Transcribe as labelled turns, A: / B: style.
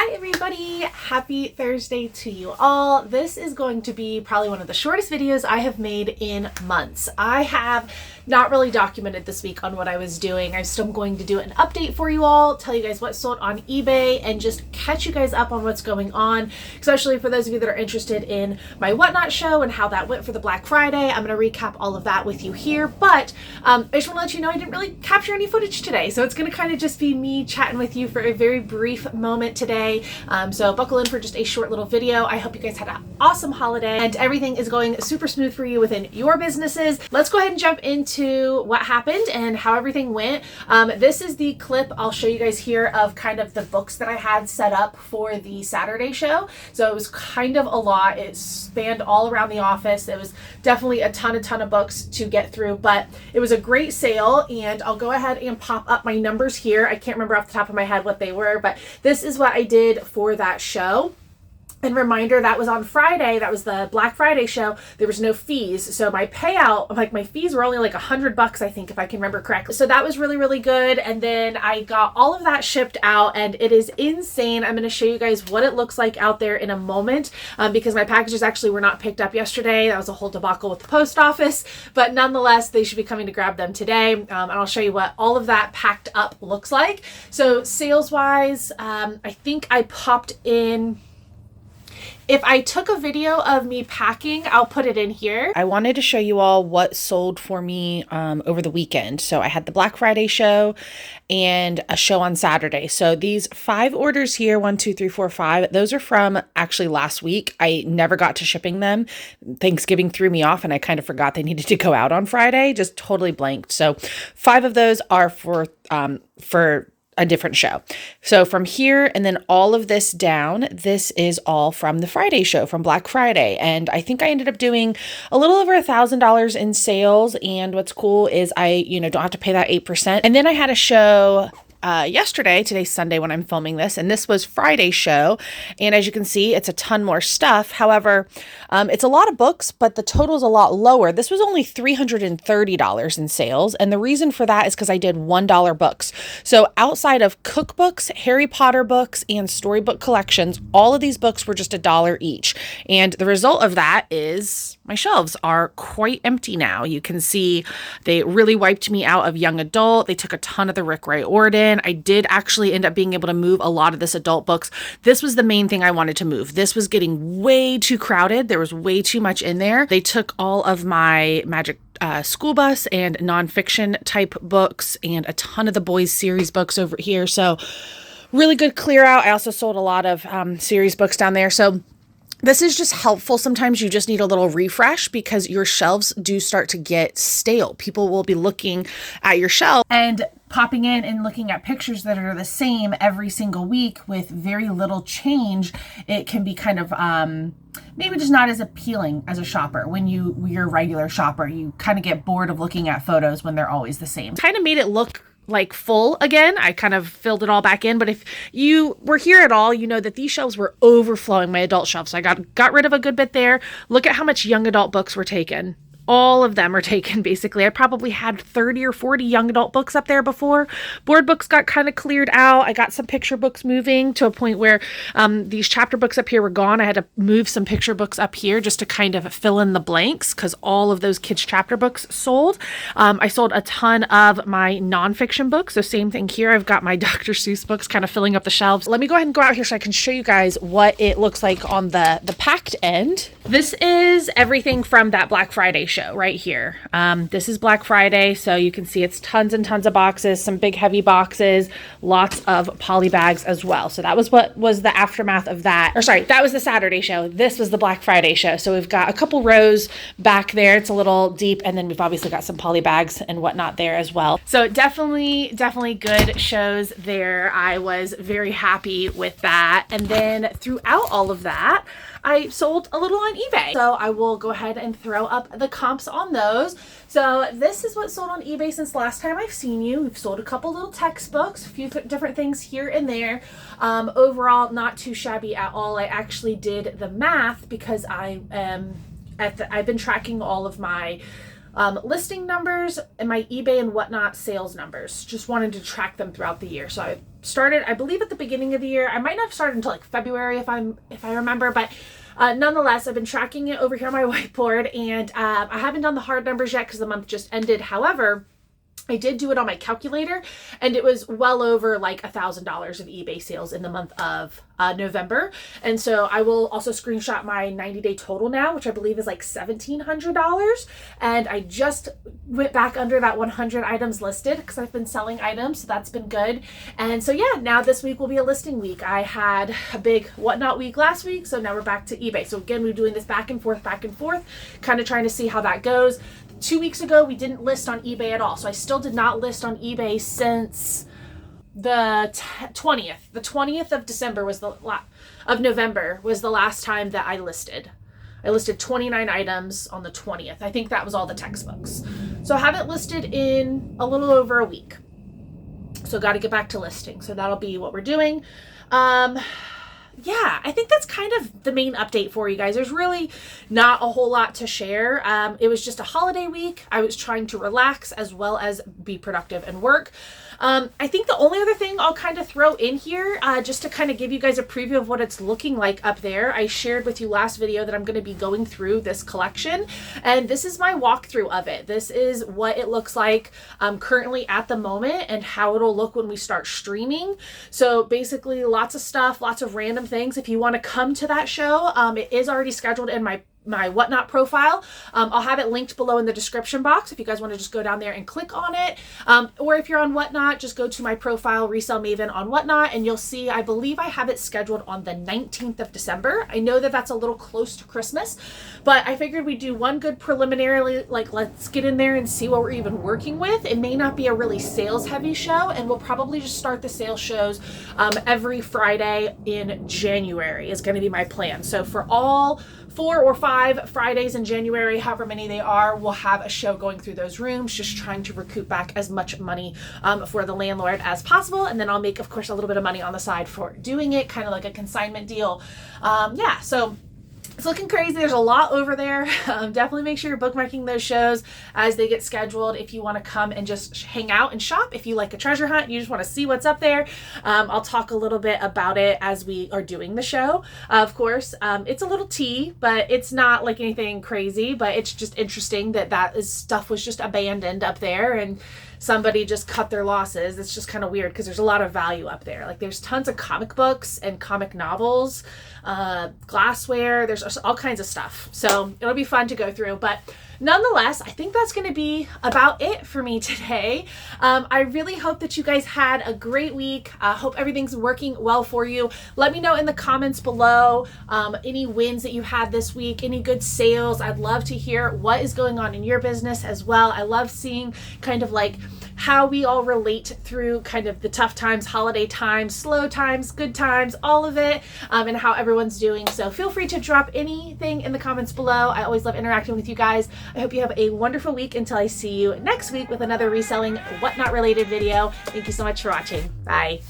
A: Hi everybody, happy Thursday to you all. This is going to be probably one of the shortest videos I have made in months. I have not really documented this week on what I was doing. I'm still going to do an update for you all, tell you guys what sold on eBay, and just catch you guys up on what's going on, especially for those of you that are interested in my Whatnot show and how that went for the Black Friday. I'm going to recap all of that with you here, but I just want to let you know I didn't really capture any footage today, so it's going to kind of just be me chatting with you for a very brief moment today. So buckle in for just a short little video. I hope you guys had an awesome holiday and everything is going super smooth for you within your businesses. Let's go ahead and jump into what happened and how everything went. This is the clip I'll show you guys here of kind of the books that I had set up for the Saturday show. So it was kind of a lot. It spanned all around the office. It was definitely a ton of books to get through, but it was a great sale, and I'll go ahead and pop up my numbers here. I can't remember off the top of my head what they were, but this is what I did for that show. And reminder, that was on Friday. That was the Black Friday show. There was no fees. So my payout, like my fees were only like $100, I think, if I can remember correctly. So that was really good. And then I got all of that shipped out and it is insane. I'm going to show you guys what it looks like out there in a moment because my packages actually were not picked up yesterday. That was a whole debacle with the post office, but nonetheless, they should be coming to grab them today. And I'll show you what all of that packed up looks like. So sales wise, I think I popped in. If I took a video of me packing, I'll put it in here. I wanted to show you all what sold for me over the weekend. So I had the Black Friday show and a show on Saturday. So these 5 orders here, 1, 2, 3, 4, 5, those are from actually last week. I never got to shipping them. Thanksgiving threw me off and I kind of forgot they needed to go out on Friday, just totally blanked. So 5 of those are for a different show. So from here and then all of this down, this is all from the Friday show, from Black Friday. And I think I ended up doing a little over $1,000 in sales. And what's cool is I, don't have to pay that 8%. And then I had a show yesterday. Today's Sunday when I'm filming this, and this was Friday's show. And as you can see, it's a ton more stuff. However, it's a lot of books, but the total is a lot lower. This was only $330 in sales. And the reason for that is because I did $1 books. So outside of cookbooks, Harry Potter books, and storybook collections, all of these books were just $1 each. And the result of that is my shelves are quite empty now. You can see they really wiped me out of young adult. They took a ton of the Rick Riordan. I did actually end up being able to move a lot of this adult books. This was the main thing I wanted to move. This was getting way too crowded. There was way too much in there. They took all of my Magic school bus and nonfiction type books and a ton of the boys series books over here. So really good clear out. I also sold a lot of series books down there. So this is just helpful. Sometimes you just need a little refresh because your shelves do start to get stale. People will be looking at your shelf and popping in and looking at pictures that are the same every single week with very little change. It can be kind of maybe just not as appealing as a shopper. When you're a regular shopper, you kind of get bored of looking at photos when they're always the same. Kind of made it look like full again. I kind of filled it all back in, but if you were here at all, you know that these shelves were overflowing, my adult shelves. So I got rid of a good bit there. Look at how much young adult books were taken. All of them are taken, basically. I probably had 30 or 40 young adult books up there before. Board books got kind of cleared out. I got some picture books moving to a point where these chapter books up here were gone. I had to move some picture books up here just to kind of fill in the blanks because all of those kids' chapter books sold. I sold a ton of my nonfiction books. So same thing here. I've got my Dr. Seuss books kind of filling up the shelves. Let me go ahead and go out here so I can show you guys what it looks like on the packed end. This is everything from that Black Friday show right here. This is Black Friday, so you can see it's tons and tons of boxes, some big heavy boxes, lots of poly bags as well. So that was what was the aftermath of that. Or sorry, that was the Saturday show. This was the Black Friday show. So we've got a couple rows back there. It's a little deep, and then we've obviously got some poly bags and whatnot there as well. So definitely good shows there. I was very happy with that. And then throughout all of that, I sold a little on eBay. So I will go ahead and throw up the comps on those. So this is what sold on eBay since last time I've seen you. We've sold a couple little textbooks, a few different things here and there. Overall, not too shabby at all. I actually did the math because I've been tracking all of my listing numbers and my eBay and whatnot sales numbers. Just wanted to track them throughout the year. So I started, I believe, at the beginning of the year. I might not have started until like February if I remember, but nonetheless, I've been tracking it over here on my whiteboard, and I haven't done the hard numbers yet because the month just ended. However, I did do it on my calculator, and it was well over like $1,000 of eBay sales in the month of November. And so I will also screenshot my 90-day total now, which I believe is like $1,700. And I just went back under that 100 items listed because I've been selling items, so that's been good. And so yeah, now this week will be a listing week. I had a big whatnot week last week, so now we're back to eBay. So again, we're doing this back and forth, kind of trying to see how that goes. 2 weeks ago, we didn't list on eBay at all. So I still did not list on eBay since the 20th. The 20th of December was of November was the last time that I listed. I listed 29 items on the 20th. I think that was all the textbooks. So I haven't listed in a little over a week. So got to get back to listing. So that'll be what we're doing. Yeah, I think that's kind of the main update for you guys. There's really not a whole lot to share. It was just a holiday week. I was trying to relax as well as be productive and work. I think the only other thing I'll kind of throw in here, just to kind of give you guys a preview of what it's looking like up there. I shared with you last video that I'm going to be going through this collection, and this is my walkthrough of it. This is what it looks like currently at the moment and how it'll look when we start streaming. So basically lots of stuff, lots of random things. If you want to come to that show, it is already scheduled in my Whatnot profile. I'll have it linked below in the description box if you guys want to just go down there and click on it. Or if you're on Whatnot, just go to my profile, Resell Maven on Whatnot, and you'll see, I believe I have it scheduled on the 19th of December. I know that that's a little close to Christmas, but I figured we'd do one good preliminarily, like let's get in there and see what we're even working with. It may not be a really sales heavy show, and we'll probably just start the sales shows every Friday in January is going to be my plan. So for all 4 or 5 Fridays in January, however many they are, we'll have a show going through those rooms, just trying to recoup back as much money for the landlord as possible. And then I'll make, of course, a little bit of money on the side for doing it, kind of like a consignment deal. Yeah, so it's looking crazy. There's a lot over there. Definitely make sure you're bookmarking those shows as they get scheduled. If you want to come and just hang out and shop, if you like a treasure hunt and you just want to see what's up there, I'll talk a little bit about it as we are doing the show. Of course, it's a little tea, but it's not like anything crazy, but it's just interesting that stuff was just abandoned up there and somebody just cut their losses. It's just kind of weird because there's a lot of value up there. Like there's tons of comic books and comic novels, glassware, there's all kinds of stuff. So it'll be fun to go through, but nonetheless, I think that's going to be about it for me today. I really hope that you guys had a great week. I hope everything's working well for you. Let me know in the comments below any wins that you had this week, any good sales. I'd love to hear what is going on in your business as well. I love seeing kind of like how we all relate through kind of the tough times, holiday times, slow times, good times, all of it, and how everyone's doing. So feel free to drop anything in the comments below. I always love interacting with you guys. I hope you have a wonderful week until I see you next week with another reselling Whatnot related video. Thank you so much for watching. Bye.